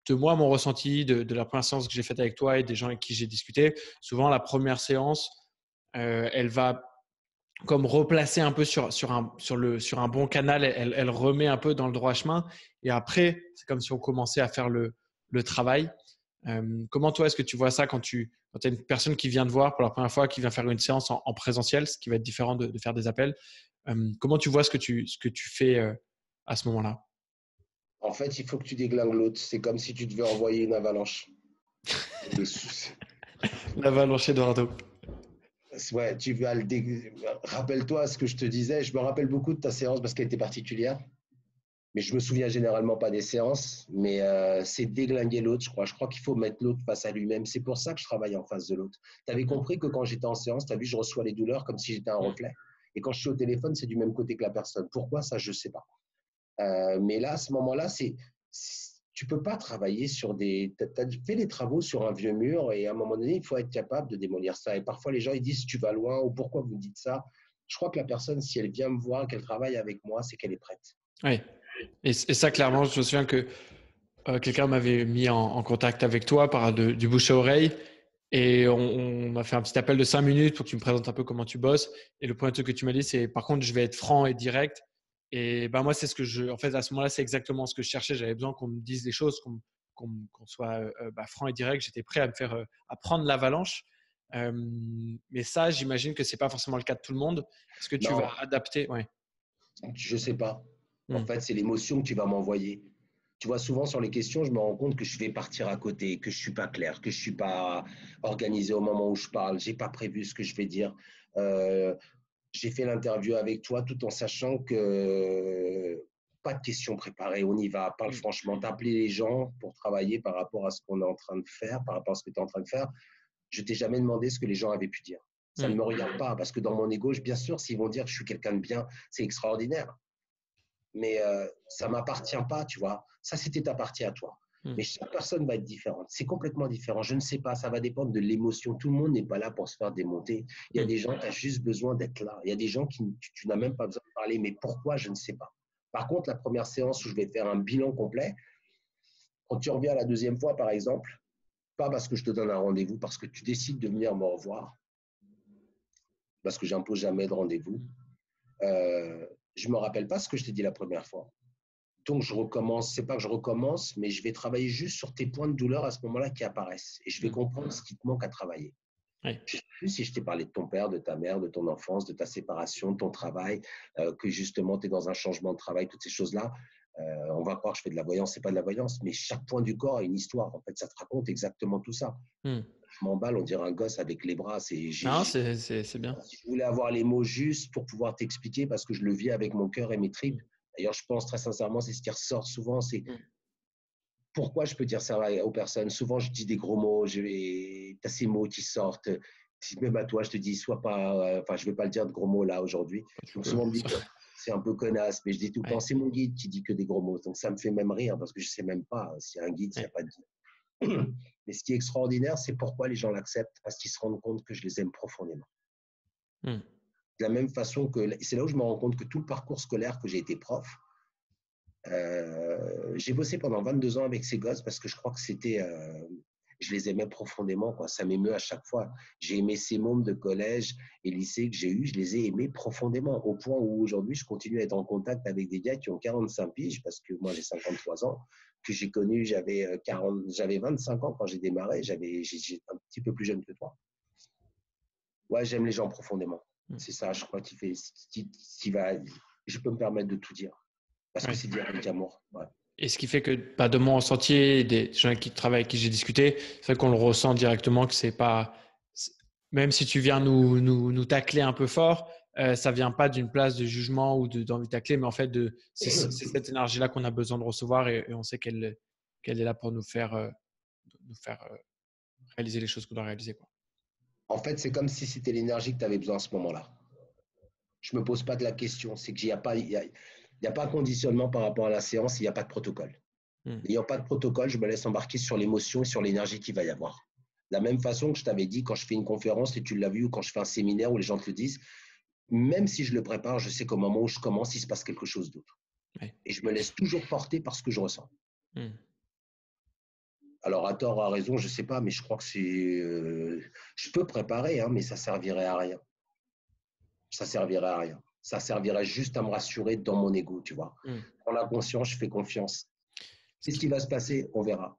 de moi, mon ressenti de la première séance que j'ai faite avec toi et des gens avec qui j'ai discuté, souvent la première séance, elle va comme replacer un peu sur un bon canal, elle remet un peu dans le droit chemin. Et après, c'est comme si on commençait à faire le travail. Comment toi, est-ce que tu vois ça quand tu as une personne qui vient te voir pour la première fois, qui vient faire une séance en présentiel, ce qui va être différent de faire des appels. Comment tu vois ce que tu fais à ce moment-là? En fait, il faut que tu déglingues l'autre. C'est comme si tu devais envoyer une avalanche. Et L'avalanche Eduardo. ouais, tu vas Rappelle-toi ce que je te disais. Je me rappelle beaucoup de ta séance parce qu'elle était particulière. Mais je me souviens généralement pas des séances. Mais c'est déglinguer l'autre, je crois. Je crois qu'il faut mettre l'autre face à lui-même. C'est pour ça que je travaille en face de l'autre. Tu avais compris que quand j'étais en séance, tu as vu, je reçois les douleurs comme si j'étais un reflet. Et quand je suis au téléphone, c'est du même côté que la personne. Pourquoi ça, je ne sais pas. Mais là, à ce moment-là, tu peux pas travailler sur des. Tu as fait les travaux sur un vieux mur et à un moment donné, il faut être capable de démolir ça. Et parfois, les gens ils disent tu vas loin ou pourquoi vous me dites ça. Je crois que la personne, si elle vient me voir, qu'elle travaille avec moi, c'est qu'elle est prête. Oui. Et ça, clairement, je me souviens que quelqu'un m'avait mis en contact avec toi par du bouche à oreille. Et on a fait un petit appel de 5 minutes pour que tu me présentes un peu comment tu bosses. Et le premier truc que tu m'as dit, c'est par contre, je vais être franc et direct. Et ben moi, c'est ce que en fait, à ce moment-là, c'est exactement ce que je cherchais. J'avais besoin qu'on me dise des choses, qu'on soit franc et direct. J'étais prêt à me faire à prendre l'avalanche. Euh, mais ça, j'imagine que c'est pas forcément le cas de tout le monde. Est-ce que tu vas Non, adapter? Ouais. je sais pas. En Hmm. fait, c'est l'émotion que tu vas m'envoyer. Tu vois, souvent sur les questions, je me rends compte que je vais partir à côté, que je suis pas clair, que je suis pas organisé au moment où je parle. J'ai pas prévu ce que je vais dire. Euh, j'ai fait l'interview avec toi tout en sachant que pas de questions préparées, on y va, parle Hmm. franchement, t'appeler les gens pour travailler par rapport à ce qu'on est en train de faire, par rapport à ce que tu es en train de faire. Je t'ai jamais demandé ce que les gens avaient pu dire. Ça ne Hmm. me regarde pas parce que dans mon ego, bien sûr, s'ils vont dire que je suis quelqu'un de bien, c'est extraordinaire. Mais ça m'appartient pas, tu vois. Ça, c'était ta partie à toi. Hmm. Mais chaque personne va être différente. C'est complètement différent. Je ne sais pas, ça va dépendre de l'émotion. Tout le monde n'est pas là pour se faire démonter. Il y a Hmm. des gens, tu as juste besoin d'être là. Il y a des gens qui, tu n'as même pas besoin de parler. Mais pourquoi, je ne sais pas. Par contre, la première séance où je vais faire un bilan complet, quand tu reviens la deuxième fois, par exemple, pas parce que je te donne un rendez-vous, parce que tu décides de venir me revoir, parce que j'impose jamais de rendez-vous, euh, je ne me rappelle pas ce que je t'ai dit la première fois. Donc, je recommence. C'est pas que je recommence, mais je vais travailler juste sur tes points de douleur à ce moment-là qui apparaissent. Et je vais Hmm. comprendre ce qui te manque à travailler. Ouais. Je ne sais plus si je t'ai parlé de ton père, de ta mère, de ton enfance, de ta séparation, de ton travail, que justement tu es dans un changement de travail, toutes ces choses-là. On va croire que je fais de la voyance, c'est pas de la voyance, mais chaque point du corps a une histoire. En fait, ça te raconte exactement tout ça. Hmm. Je m'emballe, on dirait un gosse avec les bras. Non, c'est bien. Si je voulais avoir les mots justes pour pouvoir t'expliquer, parce que je le vis avec mon cœur et mes tripes. D'ailleurs, je pense très sincèrement, c'est ce qui ressort souvent, c'est Hmm. pourquoi je peux dire ça aux personnes. Souvent, je dis des gros mots, tu as ces mots qui sortent. Même à toi, je te dis, sois pas. Enfin, je ne vais pas le dire de gros mots là aujourd'hui. Tu Donc, peux. souvent, on me dit que c'est un peu connasse, mais je dis tout le temps, Ouais. c'est mon guide qui dit que des gros mots. Donc, ça me fait même rire parce que je ne sais même pas s'il y a un guide, s'il n'y a Ouais. pas de guide. Mais ce qui est extraordinaire, c'est pourquoi les gens l'acceptent, parce qu'ils se rendent compte que je les aime profondément. Hmm. De la même façon que, c'est là où je me rends compte que tout le parcours scolaire que j'ai été prof, j'ai bossé pendant 22 ans avec ces gosses parce que je crois que je les aimais profondément, quoi. Ça m'émeut à chaque fois. J'ai aimé ces mômes de collège et lycée que j'ai eu, je les ai aimés profondément, au point où aujourd'hui, je continue à être en contact avec des gars qui ont 45 piges, parce que moi, j'ai 53 ans, que j'ai connu, j'avais 25 ans quand j'ai démarré, j'étais un petit peu plus jeune que toi. Ouais, j'aime les gens profondément. Hmm. C'est ça, je crois, qui va, je peux me permettre de tout dire, parce que Ouais. c'est dire avec amour. Ouais. Et ce qui fait que de mon ressenti, des gens qui travaillent avec qui j'ai discuté, c'est vrai qu'on le ressent directement que c'est pas, même si tu viens nous tacler un peu fort, ça vient pas d'une place de jugement ou d'envie de tacler, mais en fait c'est cette énergie-là qu'on a besoin de recevoir et on sait qu'elle est là pour nous faire réaliser les choses qu'on doit réaliser, quoi. En fait, c'est comme si c'était l'énergie que tu avais besoin à ce moment-là. Je ne me pose pas de la question. C'est qu'il n'y a pas, il y a pas de conditionnement par rapport à la séance, il n'y a pas de protocole. Hmm. N'ayant pas de protocole, je me laisse embarquer sur l'émotion et sur l'énergie qu'il va y avoir. De la même façon que je t'avais dit quand je fais une conférence, et tu l'as vu, ou quand je fais un séminaire où les gens te le disent, même si je le prépare, je sais qu'au moment où je commence, il se passe quelque chose d'autre. Ouais. Et je me laisse toujours porter par ce que je ressens. Hmm. Alors, à tort, à raison, je sais pas, mais je crois que c'est. Je peux préparer, hein, mais ça servirait à rien. Ça servirait à rien. Ça servirait juste à me rassurer dans mon ego, tu vois. Hmm. Prends la conscience, je fais confiance. Ce Qu'est-ce qui, qui va se passer? On verra.